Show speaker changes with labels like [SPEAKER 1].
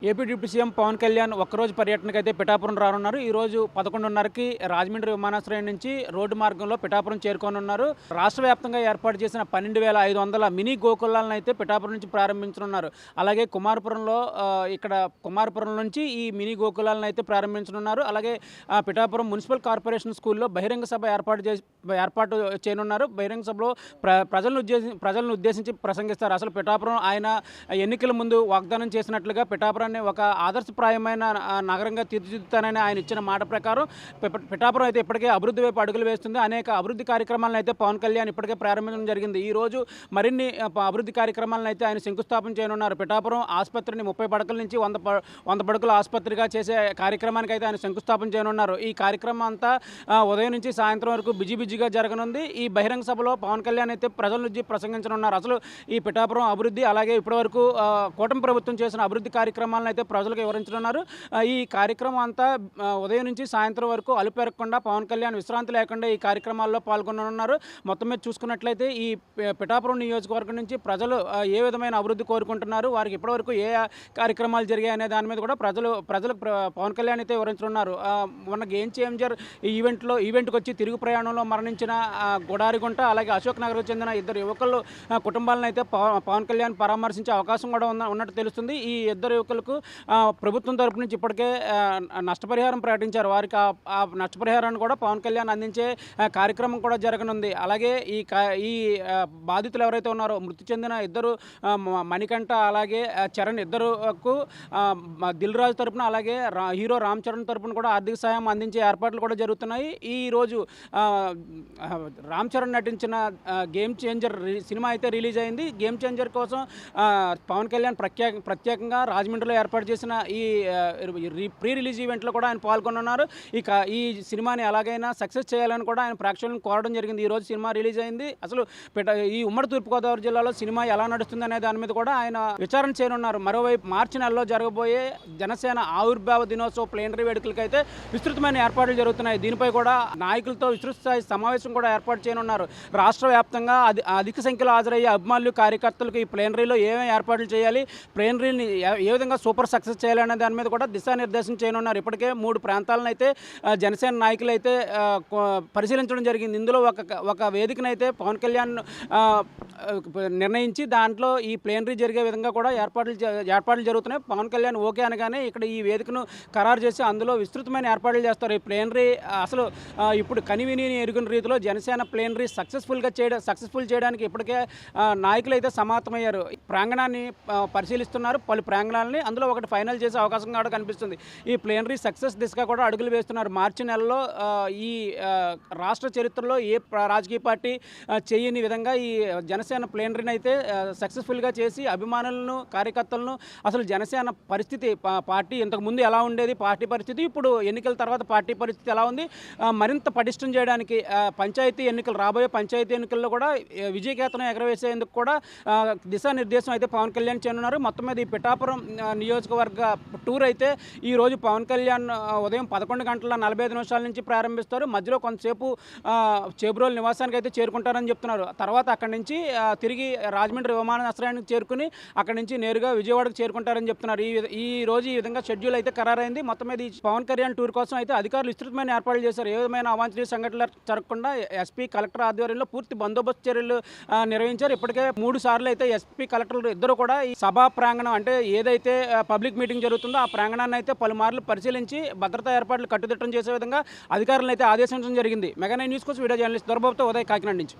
[SPEAKER 1] AP deputy CM Pawan Kalyan ఒక్కరోజు పర్యటనకైతే పిఠాపురం రానున్నారు. ఈరోజు 11:30కి రాజమండ్రి విమానాశ్రయం నుంచి రోడ్డు మార్గంలో పిఠాపురం చేరుకోనున్నారు. రాష్ట్ర వ్యాప్తంగా ఏర్పాటు చేసిన 12,500 మినీ గోకులాలను అయితే పిఠాపురం నుంచి ప్రారంభించనున్నారు. అలాగే ఇక్కడ కుమారపురం నుంచి ఈ మినీ గోకులాలను అయితే ప్రారంభించనున్నారు. అలాగే పిఠాపురం మున్సిపల్ కార్పొరేషన్ స్కూల్లో బహిరంగ సభ ఏర్పాటు చేయనున్నారు. బహిరంగ సభలో ప్రజలను ఉద్దేశించి ప్రసంగిస్తారు. అసలు పిఠాపురం ఆయన ఎన్నికల ముందు వాగ్దానం చేసినట్లుగా పిఠాపురం ఒక ఆదర్శప్రాయమైన నగరంగా తీర్చిదిద్దుతానని ఆయన ఇచ్చిన మాట ప్రకారం పిఠాపురం అయితే ఇప్పటికే అభివృద్ధి వైపు అడుగులు వేస్తుంది. అనేక అభివృద్ధి కార్యక్రమాలను అయితే పవన్ కళ్యాణ్ ఇప్పటికే ప్రారంభించడం జరిగింది. ఈ రోజు మరిన్ని అభివృద్ధి కార్యక్రమాలను అయితే ఆయన శంకుస్థాపన చేయనున్నారు. పిఠాపురం ఆసుపత్రిని 30 పడకల నుంచి 100 పడకల ఆసుపత్రిగా చేసే కార్యక్రమానికి అయితే ఆయన శంకుస్థాపన చేయనున్నారు. ఈ కార్యక్రమం అంతా ఉదయం నుంచి సాయంత్రం వరకు బిజీగా జరగనుంది. ఈ బహిరంగ సభలో పవన్ కళ్యాణ్ అయితే ప్రజల నుంచి ప్రసంగించనున్నారు. అసలు ఈ పిఠాపురం అభివృద్ధి, అలాగే ఇప్పటివరకు కూటమి ప్రభుత్వం చేసిన అభివృద్ధి కార్యక్రమాలను అయితే ప్రజలకు వివరించనున్నారు. ఈ కార్యక్రమం అంతా ఉదయం నుంచి సాయంత్రం వరకు అలుపెరగకుండా పవన్ కళ్యాణ్ విశ్రాంతి లేకుండా ఈ కార్యక్రమాల్లో పాల్గొననున్నారు. మొత్తం మీద చూసుకున్నట్లయితే ఈ పిఠాపురం నియోజకవర్గం నుంచి ప్రజలు ఏ విధమైన అభివృద్ధి కోరుకుంటున్నారు, వారికి ఇప్పటివరకు ఏ కార్యక్రమాలు జరిగాయి అనే దాని మీద కూడా ప్రజలకు పవన్ కళ్యాణ్ అయితే వివరించనున్నారు. మొన్న గేమ్ చేంజర్ ఈవెంట్కి వచ్చి తిరుగు ప్రయాణంలో మరణించిన గుడారిగుంట, అలాగే అశోక్ నగర్కు చెందిన ఇద్దరు యువకులు కుటుంబాలను అయితే పవన్ కళ్యాణ్ పరామర్శించే అవకాశం కూడా ఉన్నట్టు తెలుస్తుంది. ఈ ఇద్దరు యువకులకు ప్రభుత్వం తరపు నుంచి ఇప్పటికే నష్టపరిహారం ప్రకటించారు. వారికి ఆ నష్టపరిహారాన్ని కూడా పవన్ కళ్యాణ్ అందించే కార్యక్రమం కూడా జరగనుంది. అలాగే ఈ బాధితులు ఎవరైతే ఉన్నారో మృతి చెందిన ఇద్దరు మణికంఠ, అలాగే చరణ్ ఇద్దరుకు దిల్ రాజు తరపున, అలాగే హీరో రామ్ చరణ్ తరపున కూడా ఆర్థిక సాయం అందించే ఏర్పాట్లు కూడా జరుగుతున్నాయి. ఈరోజు రామ్ చరణ్ నటించిన గేమ్ చేంజర్ సినిమా అయితే రిలీజ్ అయింది. గేమ్ చేంజర్ కోసం పవన్ కళ్యాణ్ ప్రత్యేకంగా రాజమండ్రిలో ఏర్పాటు చేసిన ఈ ప్రీ రిలీజ్ ఈవెంట్లో కూడా ఆయన పాల్గొనున్నారు. ఈ సినిమాని ఎలాగైనా సక్సెస్ చేయాలని కూడా ఆయన ప్రేక్షకులను కోరడం జరిగింది. ఈరోజు సినిమా రిలీజ్ అయింది. అసలు ఈ ఉమ్మడి తూర్పుగోదావరి జిల్లాలో సినిమా ఎలా నడుస్తుంది అనే దాని మీద కూడా ఆయన విచారణ చేయనున్నారు. మరోవైపు మార్చి నెలలో జరగబోయే జనసేన ఆవిర్భావ దినోత్సవ ప్లేనరీ వేడుకలకైతే విస్తృతమైన ఏర్పాట్లు జరుగుతున్నాయి. దీనిపై కూడా నాయకులతో విస్తృత స్థాయి సమావేశం కూడా ఏర్పాటు చేయనున్నారు. రాష్ట్ర వ్యాప్తంగా అధిక సంఖ్యలో హాజరయ్యే అభిమానులు, కార్యకర్తలకు ఈ ప్లేనరీలో ఏమేమి ఏర్పాట్లు చేయాలి, ప్లేనరీని ఏ విధంగా సూపర్ సక్సెస్ చేయాలనే దాని మీద కూడా దిశానిర్దేశం చేయనున్నారు. ఇప్పటికే 3 ప్రాంతాలను అయితే జనసేన నాయకులు అయితే పరిశీలించడం జరిగింది. ఇందులో ఒక వేదికనైతే పవన్ కళ్యాణ్ నిర్ణయించి దాంట్లో ఈ ప్లేనరీ జరిగే విధంగా కూడా ఏర్పాట్లు జరుగుతున్నాయి. పవన్ కళ్యాణ్ ఓకే అనగానే ఇక్కడ ఈ వేదికను ఖరారు చేసి అందులో విస్తృతమైన ఏర్పాట్లు చేస్తారు. ఈ ప్లేనరీ అసలు ఇప్పుడు కనివిని ఎరుగున రీతిలో జనసేన ప్లేనరీ సక్సెస్ఫుల్ చేయడానికి ఇప్పటికే నాయకులు అయితే సమాయత్తమయ్యారు. ప్రాంగణాన్ని పరిశీలిస్తున్నారు, పలు ప్రాంగణాలని. అందులో ఒకటి ఫైనల్ చేసే అవకాశం కూడా కనిపిస్తుంది. ఈ ప్లేనరీ సక్సెస్ దిశగా కూడా అడుగులు వేస్తున్నారు. మార్చి నెలలో ఈ రాష్ట్ర చరిత్రలో ఏ రాజకీయ పార్టీ చేయని విధంగా ఈ జనసేన ప్లేనరీని అయితే సక్సెస్ఫుల్గా చేసి అభిమానులను, కార్యకర్తలను, అసలు జనసేన పరిస్థితి, పార్టీ ఇంతకుముందు ఎలా ఉండేది, పార్టీ పరిస్థితి ఇప్పుడు ఎన్నికల తర్వాత పార్టీ పరిస్థితి ఎలా ఉంది, మరింత పటిష్టం చేయడానికి రాబోయే పంచాయతీ ఎన్నికల్లో కూడా విజయకేతనం ఎగరవేసేందుకు కూడా దిశానిర్దేశం అయితే పవన్ కళ్యాణ్ చేయనున్నారు. మొత్తం మీద ఈ పిఠాపురం నియోజకవర్గ టూర్ అయితే ఈరోజు పవన్ కళ్యాణ్ ఉదయం 11:45 నుంచి ప్రారంభిస్తారు. మధ్యలో కొంతసేపు చేబ్రోలు నివాసానికి అయితే చేరుకుంటారని చెప్తున్నారు. తర్వాత అక్కడి నుంచి తిరిగి రాజమండ్రి విమానాశ్రయానికి చేరుకుని అక్కడి నుంచి నేరుగా విజయవాడకు చేరుకుంటారని చెప్తున్నారు. ఈ రోజు ఈ విధంగా షెడ్యూల్ అయితే ఖరారైంది. మొత్తం మీద ఈ పవన్ కళ్యాణ్ టూర్ కోసం అయితే అధికారులు విస్తృతమైన ఏర్పాట్లు చేశారు. ఏ విధమైన అవాంఛనీయ సంఘటనలు జరగకుండా ఎస్పీ, కలెక్టర్ ఆధ్వర్యంలో పూర్తి బందోబస్తు చర్యలు నిర్వహించారు. ఇప్పటికే 3 సార్లు అయితే ఎస్పీ, కలెక్టర్లు ఇద్దరు కూడా ఈ సభా ప్రాంగణం, అంటే ఏదైతే పబ్లిక్ మీటింగ్ జరుగుతుందో ఆ ప్రాంగణాన్ని అయితే పలుమార్లు పరిశీలించి భద్రతా ఏర్పాట్లు కట్టుదిట్టం చేసే విధంగా అధికారులను అయితే ఆదేశించడం జరిగింది. మెగా 9 న్యూస్ కోసం వీడియో జర్నలిస్ట్ దొరబాబుతో ఉదయ్, కాకినాడ నుంచి.